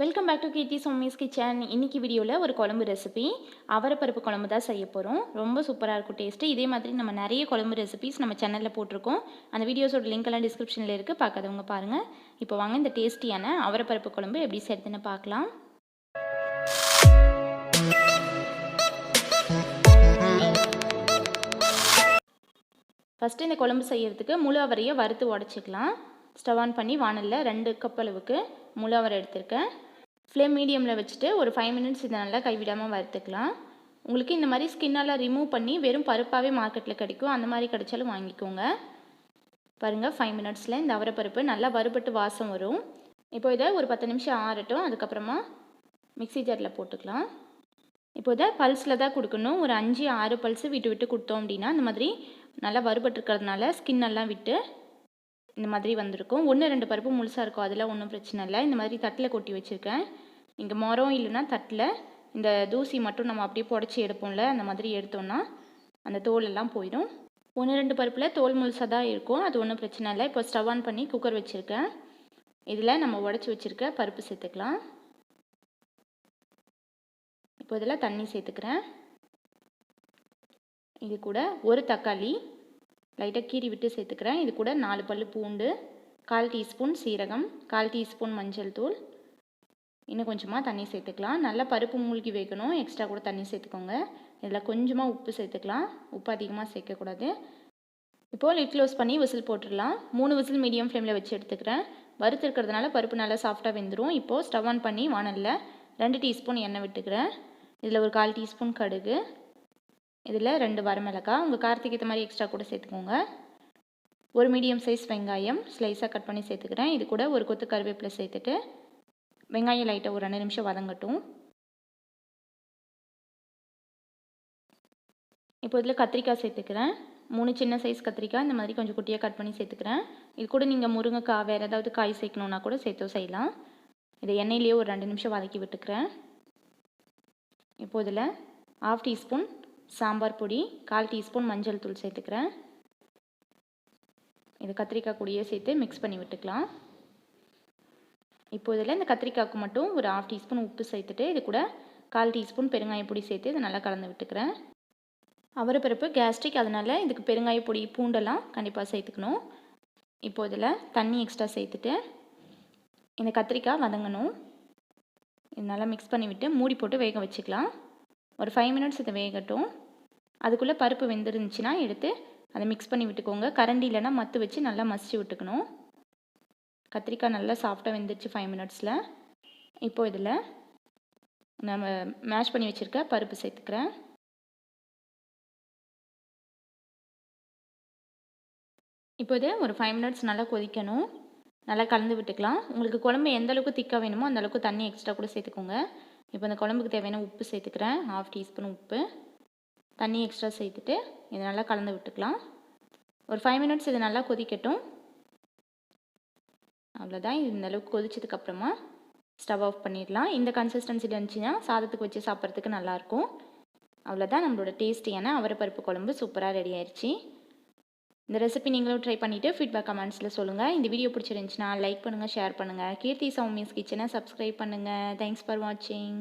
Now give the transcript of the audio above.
Welcome back to Keerthi Somi's kitchen. இன்னைக்கு வீடியோவில் ஒரு குழம்பு ரெசிபி அவரை பருப்பு குழம்பு தான் செய்ய போகிறோம். ரொம்ப சூப்பராக இருக்கும் டேஸ்ட்டு. இதே மாதிரி நம்ம நிறைய குழம்பு ரெசிபிஸ் நம்ம சேனலில் போட்டிருக்கோம். அந்த வீடியோஸோட லிங்க் எல்லாம் டிஸ்கிரிப்ஷனில் இருக்குது, பார்க்காதவங்க பாருங்கள். இப்போ வாங்க இந்த டேஸ்டியான அவரை பருப்பு குழம்பு எப்படி செய்யறதுன்னு பார்க்கலாம். ஃபஸ்ட்டு இந்த குழம்பு செய்யறதுக்கு முழு அவரையை வறுத்து உடச்சிக்கலாம். ஸ்டவ் ஆன் பண்ணி வானலில் 2 கப் அளவுக்கு முழு அவரை எடுத்திருக்கேன். ஃப்ளேம் மீடியமில் வச்சுட்டு ஒரு 5 மினிட்ஸ் இதை நல்லா கைவிடாமல் வறுத்துக்கலாம். உங்களுக்கு இந்த மாதிரி ஸ்கின்னெல்லாம் ரிமூவ் பண்ணி வெறும் பருப்பாகவே மார்க்கெட்டில் கிடைக்கும், அந்த மாதிரி கிடைச்சாலும் வாங்கிக்கோங்க. பாருங்கள், 5 மினிட்ஸில் இந்த அவரை பருப்பு நல்லா வறுபட்டு வாசம் வரும். இப்போ இதை ஒரு 10 நிமிஷம் ஆறட்டும். அதுக்கப்புறமா மிக்ஸி ஜாரில் போட்டுக்கலாம். இப்போ இதை பல்ஸில் தான் கொடுக்கணும். ஒரு 5-6 பல்ஸு விட்டு விட்டு கொடுத்தோம் அப்படின்னா இந்த மாதிரி நல்லா வறுபட்டுருக்கிறதுனால ஸ்கின்னெல்லாம் விட்டு இந்த மாதிரி வந்திருக்கும். 1-2 பருப்பு முழுசாக இருக்கும், அதெல்லாம் ஒன்றும் பிரச்சனை இல்லை. இந்த மாதிரி தட்டில் கொட்டி வச்சுருக்கேன். இங்கே மரம் இல்லைன்னா தட்டில் இந்த தூசி மட்டும் நம்ம அப்படியே புடச்சி எடுப்போம்ல, அந்த மாதிரி எடுத்தோம்னா அந்த தோல் எல்லாம் போயிடும். 1-2 பருப்பில் தோல் முழுசாக தான் இருக்கும், அது ஒன்றும் பிரச்சனை இல்லை. இப்போ ஸ்டவ் ஆன் பண்ணி குக்கர் வச்சுருக்கேன். இதில் நம்ம உடச்சி வச்சுருக்க பருப்பு சேர்த்துக்கலாம். இப்போ இதில் தண்ணி சேர்த்துக்கிறேன். இது கூட ஒரு தக்காளி லைட்டாக கீறி விட்டு சேர்த்துக்கிறேன். இது கூட 4 பல் பூண்டு, 1/4 டீஸ்பூன் சீரகம், 1/4 டீஸ்பூன் மஞ்சள் தூள், இன்னும் கொஞ்சமாக தண்ணி சேர்த்துக்கலாம். நல்லா பருப்பு மூழ்கி வைக்கணும், எக்ஸ்ட்ரா கூட தண்ணி சேர்த்துக்கோங்க. இதில் கொஞ்சமாக உப்பு சேர்த்துக்கலாம், உப்பு அதிகமாக சேர்க்கக்கூடாது. இப்போது லிட் க்ளோஸ் பண்ணி விசில் போட்டுடலாம். 3 விசில் மீடியம் ஃப்ளேமில் வச்சு எடுத்துக்கிறேன். வறுத்துருக்கிறதுனால பருப்பு நல்லா சாஃப்டாக வெந்துடும். இப்போது ஸ்டவ் ஆன் பண்ணி வானலில் 2 டீஸ்பூன் எண்ணெய் விட்டுக்கிறேன். இதில் ஒரு 1/4 டீஸ்பூன் கடுகு, இதில் 2 வரமிளகாய், உங்கள் காரத்துக்கு ஏற்ற மாதிரி எக்ஸ்ட்ரா கூட சேர்த்துக்கோங்க. ஒரு மீடியம் சைஸ் வெங்காயம் ஸ்லைஸாக கட் பண்ணி சேர்த்துக்கிறேன். இது கூட ஒரு கொத்து கருவேப்பிலை சேர்த்துட்டு வெங்காயம் லைட்டாக ஒரு 2 நிமிஷம் வதங்கட்டும். இப்போ இதில் கத்திரிக்காய் சேர்த்துக்கிறேன். 3 சின்ன சைஸ் கத்திரிக்காய் இந்த மாதிரி கொஞ்சம் குட்டியாக கட் பண்ணி சேர்த்துக்கிறேன். இது கூட நீங்கள் முருங்கைக்காய் வேறு ஏதாவது காய் சேர்க்கணுன்னா கூட சேர்த்து செய்யலாம். இதை எண்ணெயிலேயே ஒரு 2 நிமிஷம் வதக்கி விட்டுக்கிறேன். இப்போ இதில் 1/2 டீஸ்பூன் சாம்பார் பொடி, 1/4 டீஸ்பூன் மஞ்சள் தூள் சேர்த்துக்கிறேன். இது கத்திரிக்காய் கூடயே சேர்த்து மிக்ஸ் பண்ணி விட்டுக்கலாம். இப்போ இதில் இந்த கத்திரிக்காய்க்கு மட்டும் ஒரு 1/2 டீஸ்பூன் உப்பு சேர்த்துட்டு இது கூட 1/4 டீஸ்பூன் பெருங்காய பொடி சேர்த்து இதை நல்லா கலந்து விட்டுக்கிறேன். அவரை பருப்பு கேஸ்ட்ரிக், அதனால் இதுக்கு பெருங்காய பொடி பூண்டெல்லாம் கண்டிப்பாக சேர்த்துக்கணும். இப்போ இதில் தண்ணி எக்ஸ்ட்ரா சேர்த்துட்டு இந்த கத்திரிக்காய் வதங்கணும். இது நல்லா மிக்ஸ் பண்ணி விட்டு மூடி போட்டு வேக வச்சுக்கலாம். ஒரு 5 மினிட்ஸ் இதை வேகட்டும். அதுக்குள்ளே பருப்பு வெந்துருந்துச்சுன்னா எடுத்து அதை மிக்ஸ் பண்ணி விட்டுக்கோங்க. கரண்டி இல்லைன்னா மத்து வச்சு நல்லா மசிச்சு விட்டுக்கணும். கத்திரிக்காய் நல்லா சாஃப்டாக வெந்துருச்சு 5 மினிட்ஸில். இப்போது இதில் நம்ம மேஷ் பண்ணி வச்சுருக்க பருப்பு சேர்த்துக்கிறேன். இப்போ இது ஒரு 5 மினிட்ஸ் நல்லா கொதிக்கணும். நல்லா கலந்து விட்டுக்கலாம். உங்களுக்கு குழம்பு எந்த அளவுக்கு திக்காக வேணுமோ அந்த அளவுக்கு தண்ணி எக்ஸ்ட்ரா கூட சேர்த்துக்கோங்க. இப்போ இந்த குழம்புக்கு தேவையான உப்பு சேர்த்துக்கிறேன். 1/2 டீஸ்பூன் உப்பு, தண்ணி எக்ஸ்ட்ரா சேர்த்துட்டு இதை நல்லா கலந்து விட்டுக்கலாம். ஒரு 5 மினிட்ஸ் இது நல்லா கொதிக்கட்டும். அவ்வளோதான். இது இந்த அளவுக்கு கொதிச்சதுக்கப்புறமா ஸ்டவ் ஆஃப் பண்ணிடலாம். இந்த கன்சிஸ்டன்சியில் இருந்துச்சுன்னா சாதத்துக்கு வச்சு சாப்பிட்றதுக்கு நல்லாயிருக்கும். அவ்வளோதான், நம்மளோட டேஸ்டியான அவரை பருப்பு குழம்பு சூப்பராக ரெடி ஆயிடுச்சு. இந்த ரெசிபி நீங்களும் ட்ரை பண்ணிவிட்டு ஃபீட்பேக் கமெண்ட்ஸில் சொல்லுங்கள். இந்த வீடியோ பிடிச்சிருந்துச்சுன்னா லைக் பண்ணுங்கள், ஷேர் பண்ணுங்கள். கீர்த்தி சௌமிஸ் கிச்சனை சப்ஸ்கிரைப் பண்ணுங்கள். தேங்க்ஸ் ஃபார் வாட்சிங்.